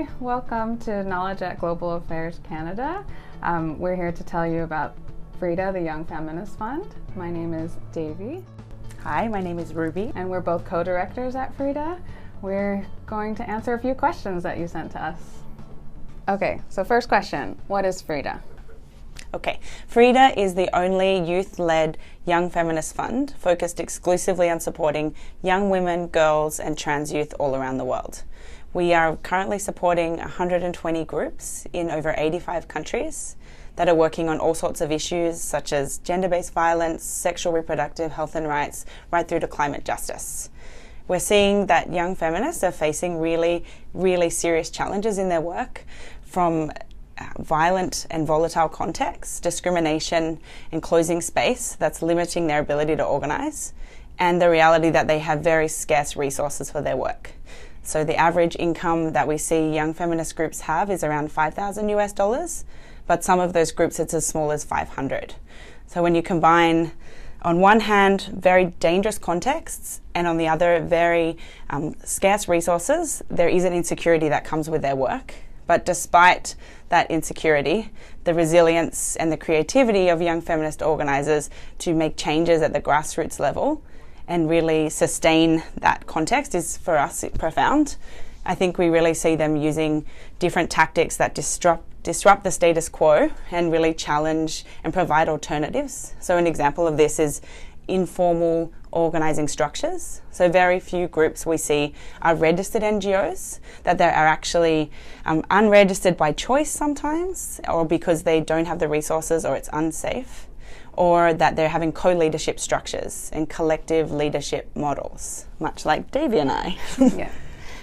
Hi, welcome to Knowledge at Global Affairs Canada. We're here to tell you about FRIDA, the Young Feminist Fund. My name is Devi. Hi, my name is Ruby. And we're both co-directors at FRIDA. We're going to answer a few questions that you sent to us. Okay, so first question, what is FRIDA? Okay, FRIDA is the only youth-led young feminist fund focused exclusively on supporting young women, girls and trans youth all around the world. We are currently supporting 120 groups in over 85 countries that are working on all sorts of issues such as gender-based violence, sexual reproductive health and rights, right through to climate justice. We're seeing that young feminists are facing really, really serious challenges in their work, from violent and volatile contexts, discrimination and closing space that's limiting their ability to organise, and the reality that they have very scarce resources for their work. So the average income that we see young feminist groups have is around $5,000, but some of those groups it's as small as 500. So when you combine, on one hand, very dangerous contexts, and on the other, very scarce resources, there is an insecurity that comes with their work. But despite that insecurity, the resilience and the creativity of young feminist organisers to make changes at the grassroots level and really sustain that context is, for us, profound. I think we really see them using different tactics that disrupt the status quo and really challenge and provide alternatives. So an example of this is informal organising structures. So very few groups we see are registered NGOs, that they are actually unregistered by choice sometimes, or because they don't have the resources or it's unsafe, or that they're having co-leadership structures and collective leadership models, much like Devi and I. Yeah.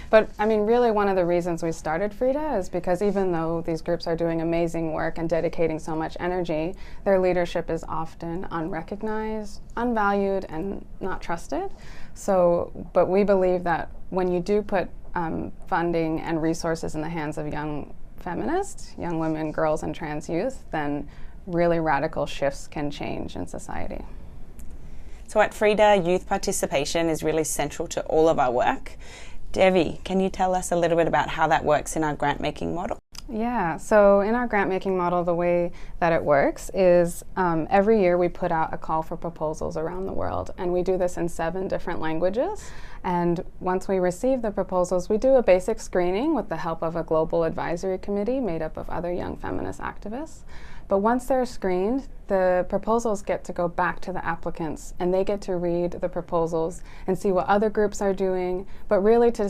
But I mean, really one of the reasons we started FRIDA is because even though these groups are doing amazing work and dedicating so much energy, their leadership is often unrecognized, unvalued, and not trusted. But we believe that when you do put funding and resources in the hands of young feminists, young women, girls, and trans youth, then really radical shifts can change in society. So at FRIDA, youth participation is really central to all of our work. Devi, can you tell us a little bit about how that works in our grant-making model? Yeah, so in our grant-making model, the way that it works is every year we put out a call for proposals around the world, and we do this in 7 different languages. And once we receive the proposals, we do a basic screening with the help of a global advisory committee made up of other young feminist activists. But once they're screened, the proposals get to go back to the applicants, and they get to read the proposals and see what other groups are doing, but really to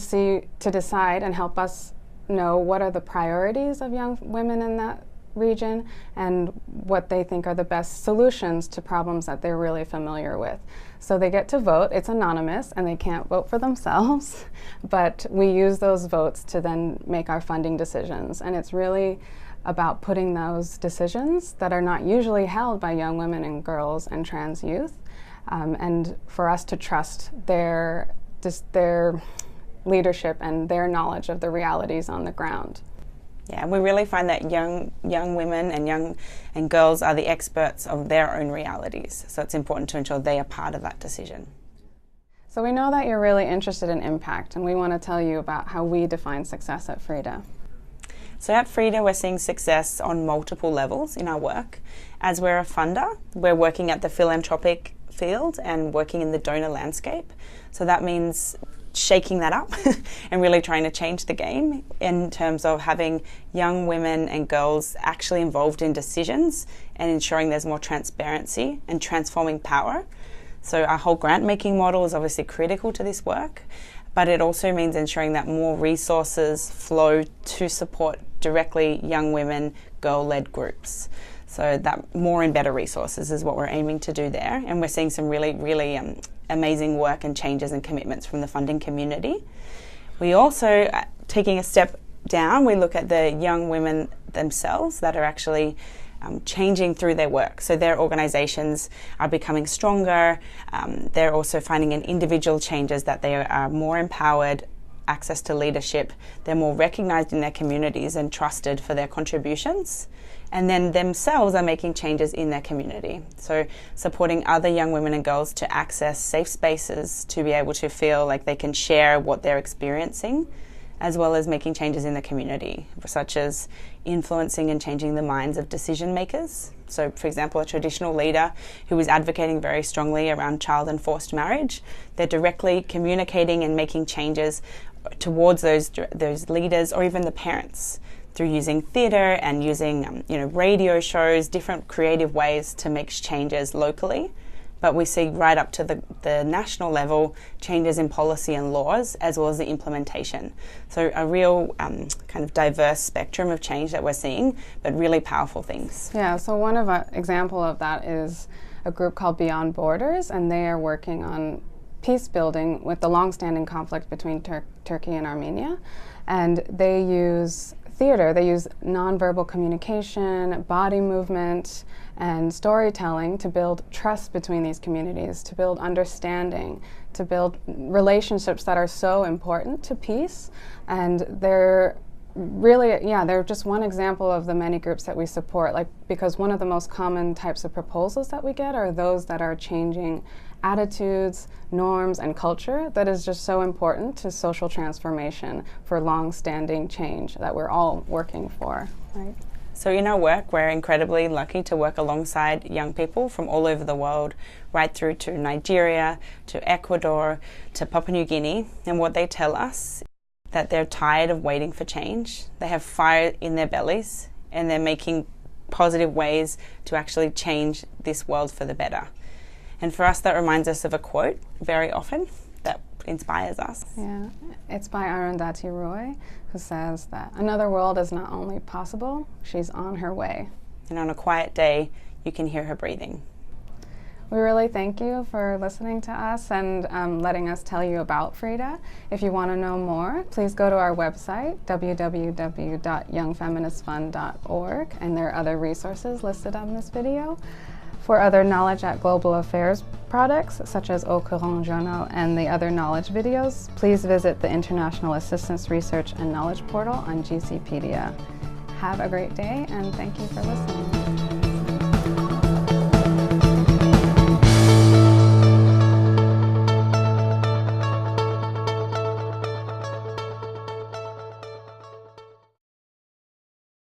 decide and help us know what are the priorities of young women in that region and what they think are the best solutions to problems that they're really familiar with. So they get to vote. It's anonymous and they can't vote for themselves, but we use those votes to then make our funding decisions. And it's really about putting those decisions that are not usually held by young women and girls and trans youth, and for us to trust their leadership and their knowledge of the realities on the ground. Yeah, we really find that young women and girls are the experts of their own realities, so it's important to ensure they are part of that decision. So we know that you're really interested in impact, and we want to tell you about how we define success at FRIDA. So at FRIDA, we're seeing success on multiple levels in our work. As we're a funder, we're working at the philanthropic field and working in the donor landscape. So that means shaking that up and really trying to change the game in terms of having young women and girls actually involved in decisions and ensuring there's more transparency and transforming power. So our whole grant-making model is obviously critical to this work, but it also means ensuring that more resources flow to support directly young women, girl-led groups. So that more and better resources is what we're aiming to do there. And we're seeing some really, really amazing work and changes and commitments from the funding community. We also, taking a step down, we look at the young women themselves that are actually changing through their work. So their organisations are becoming stronger. They're also finding in individual changes that they are more empowered, access to leadership. They're more recognised in their communities and trusted for their contributions. And then themselves are making changes in their community. So supporting other young women and girls to access safe spaces to be able to feel like they can share what they're experiencing as well as making changes in the community, such as influencing and changing the minds of decision makers. So, for example, a traditional leader who is advocating very strongly around child and forced marriage, they're directly communicating and making changes towards those leaders or even the parents through using theatre and using radio shows, different creative ways to make changes locally. But we see right up to the national level changes in policy and laws, as well as the implementation. So a real kind of diverse spectrum of change that we're seeing, but really powerful things. Yeah, so one of example of that is a group called Beyond Borders, and they are working on peace building with the long-standing conflict between Turkey and Armenia. And they use theater, they use nonverbal communication, body movement, and storytelling to build trust between these communities, to build understanding, to build relationships that are so important to peace. And they're really, they're just one example of the many groups that we support, because one of the most common types of proposals that we get are those that are changing attitudes, norms, and culture that is just so important to social transformation for long-standing change that we're all working for, right? So in our work, we're incredibly lucky to work alongside young people from all over the world, right through to Nigeria, to Ecuador, to Papua New Guinea. And what they tell us, that they're tired of waiting for change. They have fire in their bellies, and they're making positive ways to actually change this world for the better. And for us, that reminds us of a quote very often that inspires us. Yeah, it's by Arundhati Roy, who says that another world is not only possible, she's on her way. And on a quiet day, you can hear her breathing. We really thank you for listening to us and letting us tell you about FRIDA. If you want to know more, please go to our website, www.youngfeministfund.org, and there are other resources listed on this video. For other Knowledge at Global Affairs products, such as Au Courant Journal and the other knowledge videos, please visit the International Assistance Research and Knowledge portal on GCpedia. Have a great day, and thank you for listening.